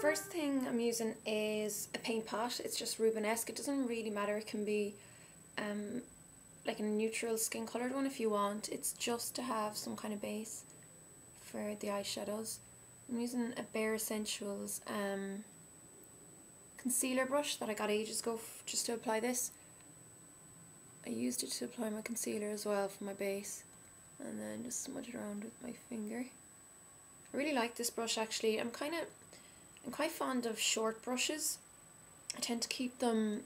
first thing I'm using is a paint pot. It's just Rubenesque. It doesn't really matter. It can be like a neutral skin coloured one if you want. It's just to have some kind of base for the eyeshadows. I'm using a Bare Essentials concealer brush that I got ages ago just to apply this. I used it to apply my concealer as well for my base, and then just smudge it around with my finger. I really like this brush actually. I'm quite fond of short brushes. I tend to keep them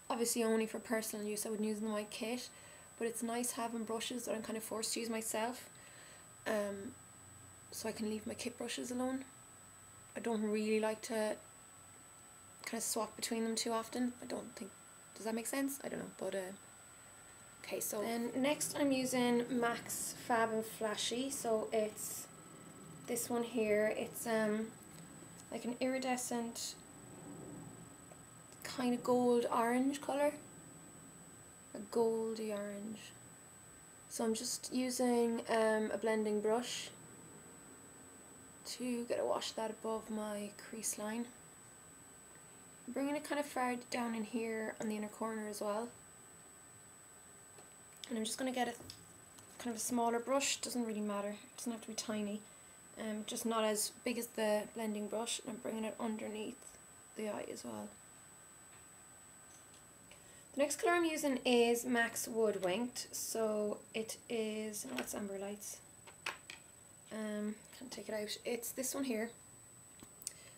obviously only for personal use. I wouldn't use them in my kit, but it's nice having brushes that I'm kind of forced to use myself, so I can leave my kit brushes alone. I don't really like to kind of swap between them too often. I don't think, does that make sense? I don't know, but okay, so then next I'm using MAC's Fab and Flashy. So it's this one here. It's like an iridescent kind of gold orange colour, a goldy orange. So I'm just using a blending brush to get a wash that above my crease line. I'm bringing it kind of far down in here on the inner corner as well. And I'm just going to get a kind of a smaller brush. Doesn't really matter, it doesn't have to be tiny. Just not as big as the blending brush, and I'm bringing it underneath the eye as well. The next colour I'm using is MAC's Wood Winked. So it is, oh, that's Amber Lights. Can't take it out. It's this one here.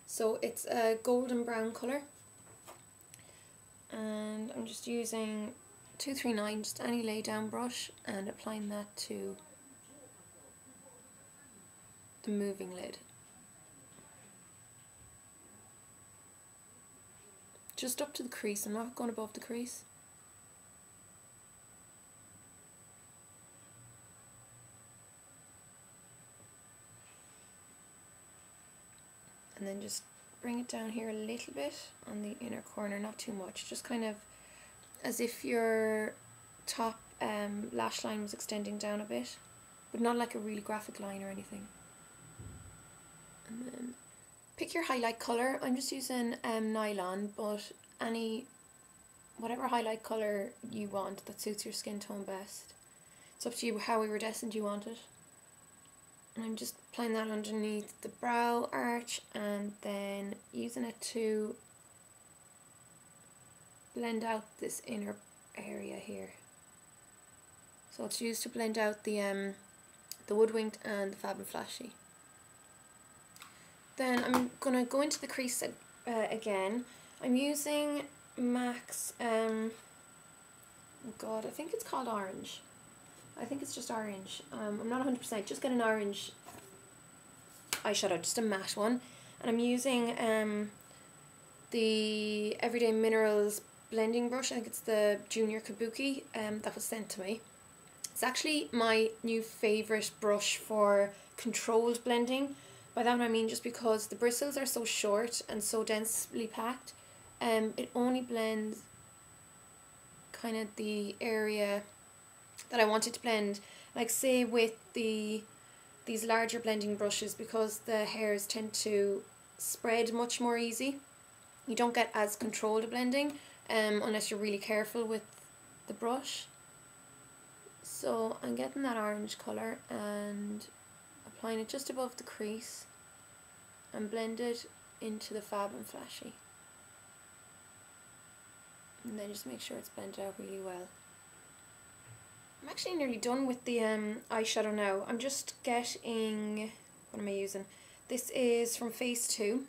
So it's a golden brown colour, and I'm just using 239, just any lay down brush, and applying that to the moving lid. Just up to the crease, I'm not going above the crease. And then just bring it down here a little bit on the inner corner, not too much, just kind of as if your top lash line was extending down a bit, but not like a really graphic line or anything. And then pick your highlight colour. I'm just using nylon, but whatever highlight colour you want that suits your skin tone best. It's up to you how iridescent you want it. And I'm just applying that underneath the brow arch, and then using it to blend out this inner area here. So it's used to blend out the Wood Winked and the Fab and Flashy. Then I'm going to go into the crease again. I'm using MAC's, oh god, I think it's called Orange. I think it's just orange. I'm not 100%, just get an orange eyeshadow, just a matte one. And I'm using the Everyday Minerals blending brush. I think it's the Junior Kabuki that was sent to me. It's actually my new favourite brush for controlled blending. By that I mean just because the bristles are so short and so densely packed, it only blends kind of the area that I want it to blend. Like say with these larger blending brushes, because the hairs tend to spread much more easy, you don't get as controlled a blending unless you're really careful with the brush. So I'm getting that orange colour and applying it just above the crease and blend it into the Fab and Flashy. And then just make sure it's blended out really well. I'm actually nearly done with the eyeshadow now. I'm just getting, what am I using? This is from Phase 2,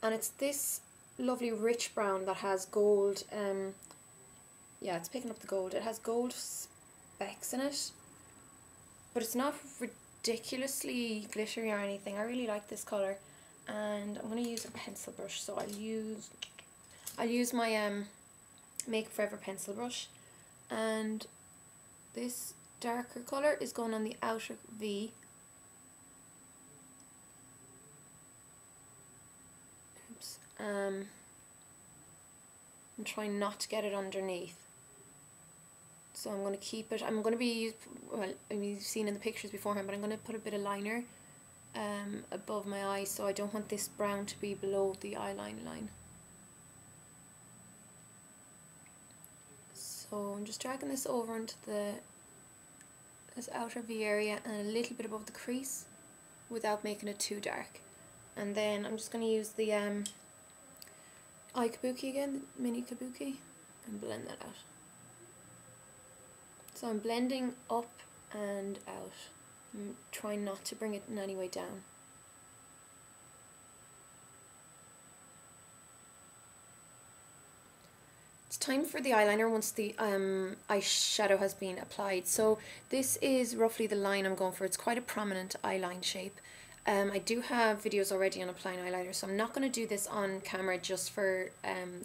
and it's this lovely rich brown that has gold, yeah, it's picking up the gold. It has gold specks in it, but it's not ridiculously glittery or anything. I really like this colour, and I'm going to use a pencil brush. So I'll use my Make Forever pencil brush, and this darker colour is going on the outer V. Oops. I'm trying not to get it underneath. So I'm going to keep it, I'm going to be, well, I mean, you've seen in the pictures beforehand, but I'm going to put a bit of liner above my eye, so I don't want this brown to be below the eyeline line. So I'm just dragging this over into this outer V area and a little bit above the crease without making it too dark. And then I'm just going to use the eye kabuki again, the mini kabuki, and blend that out. So I'm blending up and out. I'm trying not to bring it in any way down. It's time for the eyeliner once the eyeshadow has been applied. So this is roughly the line I'm going for. It's quite a prominent eyeline shape. I do have videos already on applying eyeliner, so I'm not going to do this on camera just for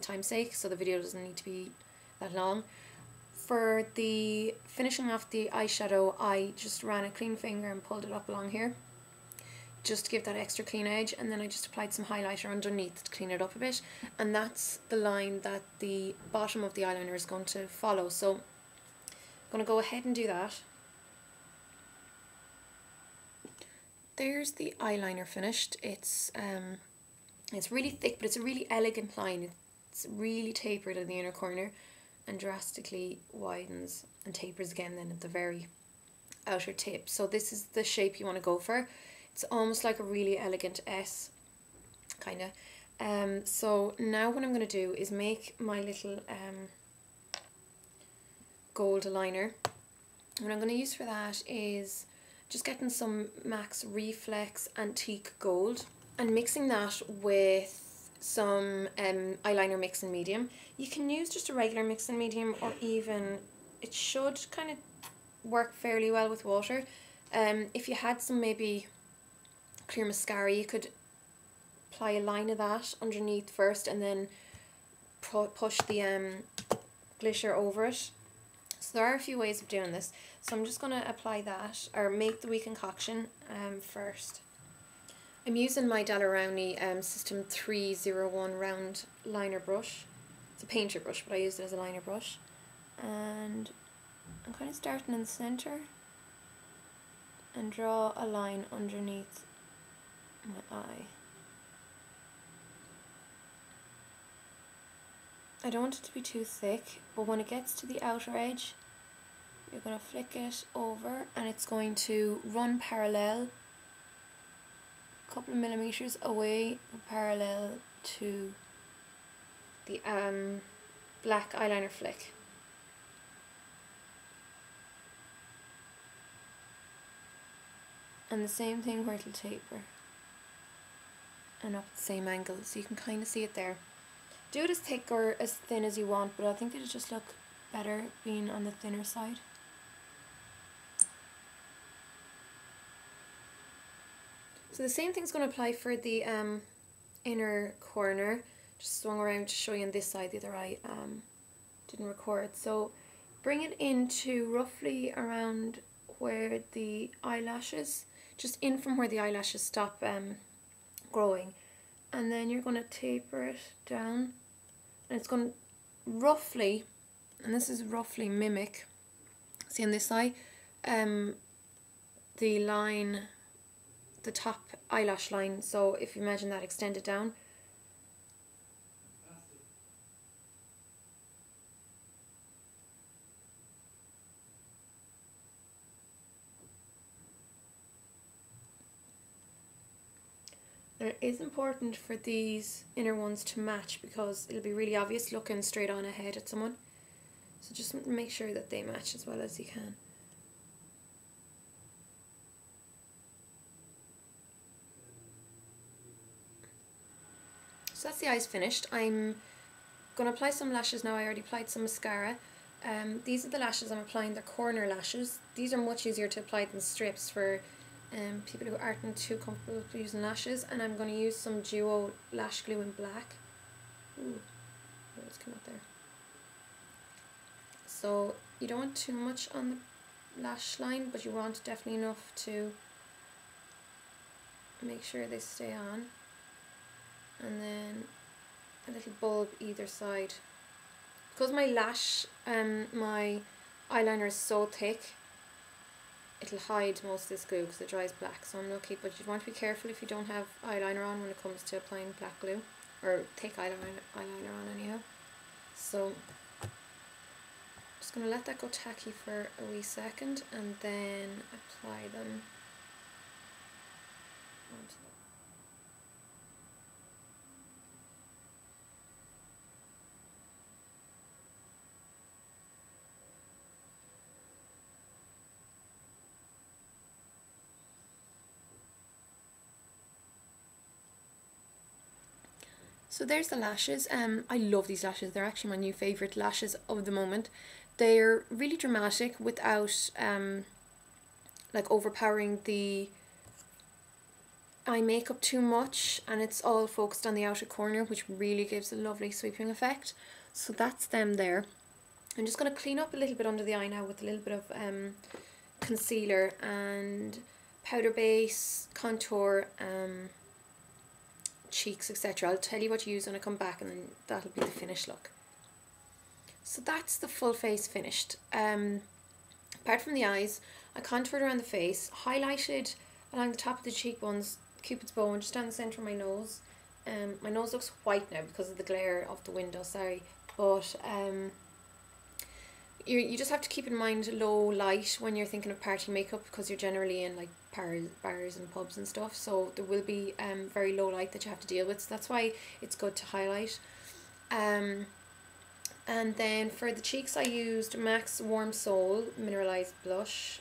time's sake, so the video doesn't need to be that long. For the finishing off the eyeshadow, I just ran a clean finger and pulled it up along here, just to give that extra clean edge, and then I just applied some highlighter underneath to clean it up a bit, and that's the line that the bottom of the eyeliner is going to follow. So I'm going to go ahead and do that. There's the eyeliner finished. It's really thick, but it's a really elegant line. It's really tapered in the inner corner and drastically widens and tapers again then at the very outer tip. So this is the shape you want to go for. It's almost like a really elegant S, kind of. So now what I'm going to do is make my little gold liner. What I'm going to use for that is just getting some MAC's Reflex Antique Gold and mixing that with some eyeliner mixing medium. You can use just a regular mixing medium, or even, it should kind of work fairly well with water. If you had some maybe clear mascara, you could apply a line of that underneath first and then push the glitter over it. So there are a few ways of doing this. So I'm just going to apply that, or make the wee concoction first. I'm using my Daler-Rowney System 301 round liner brush. It's a painter brush, but I use it as a liner brush. And I'm kind of starting in the centre and draw a line underneath my eye. I don't want it to be too thick, but when it gets to the outer edge, you're going to flick it over and it's going to run parallel, a couple of millimeters away, parallel to the black eyeliner flick. And the same thing where it'll taper and up at the same angle, so you can kind of see it there. Do it as thick or as thin as you want, but I think it'll just look better being on the thinner side. So the same thing's going to apply for the inner corner. Just swung around to show you on this side, the other eye didn't record. So bring it into roughly around where the eyelashes, just in from where the eyelashes stop growing. And then you're going to taper it down, and it's going to roughly, and this is roughly, mimic, see on this eye, the line, the top eyelash line. So if you imagine that extended down, and it is important for these inner ones to match, because it'll be really obvious looking straight on ahead at someone. So just make sure that they match as well as you can. So that's the eyes finished. I'm going to apply some lashes now. I already applied some mascara. These are the lashes I'm applying. They're corner lashes. These are much easier to apply than strips for people who aren't too comfortable using lashes. And I'm going to use some Duo lash glue in black. Ooh, what's come out there? So you don't want too much on the lash line, but you want definitely enough to make sure they stay on. And then a little bulb either side. Because my lash, my eyeliner is so thick, it'll hide most of this glue because it dries black, so I'm lucky. But you'd want to be careful if you don't have eyeliner on when it comes to applying black glue, or thick eyeliner on anyhow. So just going to let that go tacky for a wee second and then apply them onto the So there's the lashes. I love these lashes. They're actually my new favourite lashes of the moment. They're really dramatic without like overpowering the eye makeup too much, and it's all focused on the outer corner, which really gives a lovely sweeping effect. So that's them there. I'm just going to clean up a little bit under the eye now with a little bit of concealer and powder base, contour, cheeks, etc. I'll tell you what to use when I come back, and then that'll be the finished look. So that's the full face finished. Apart from the eyes, I contoured around the face, highlighted along the top of the cheekbones, Cupid's bow, and just down the centre of my nose. My nose looks white now because of the glare of the window, sorry, but you just have to keep in mind low light when you're thinking of party makeup, because you're generally in like bars and pubs and stuff, so there will be very low light that you have to deal with, so that's why it's good to highlight. And then for the cheeks I used MAC's Warm Soul Mineralized Blush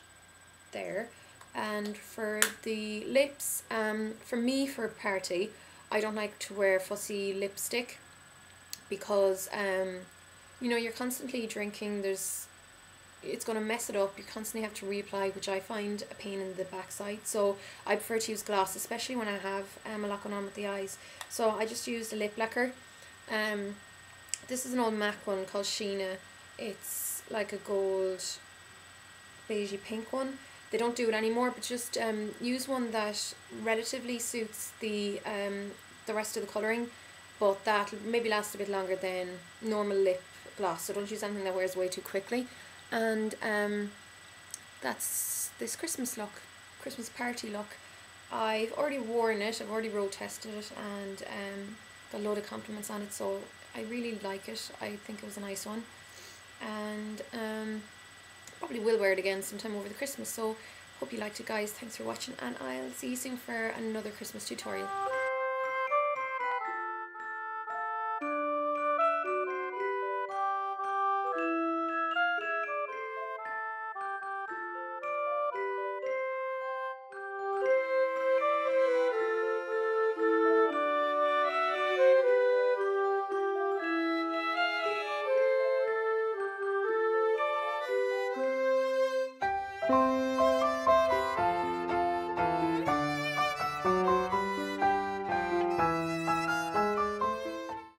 there. And for the lips, for me, for a party, I don't like to wear fussy lipstick because you know, you're constantly drinking, it's going to mess it up, you constantly have to reapply, which I find a pain in the backside, so I prefer to use gloss, especially when I have a lot going on with the eyes. So I just used a lip lacquer. This is an old MAC one called Sheena. It's like a gold beigey pink one. They don't do it anymore, but just use one that relatively suits the rest of the colouring, but that maybe lasts a bit longer than normal lip gloss, so don't use anything that wears way too quickly. And that's this Christmas look, Christmas party look. I've already worn it, I've already road tested it, and got a load of compliments on it, so I really like it. I think it was a nice one, and probably will wear it again sometime over the Christmas. So hope you liked it, guys. Thanks for watching, and I'll see you soon for another Christmas tutorial.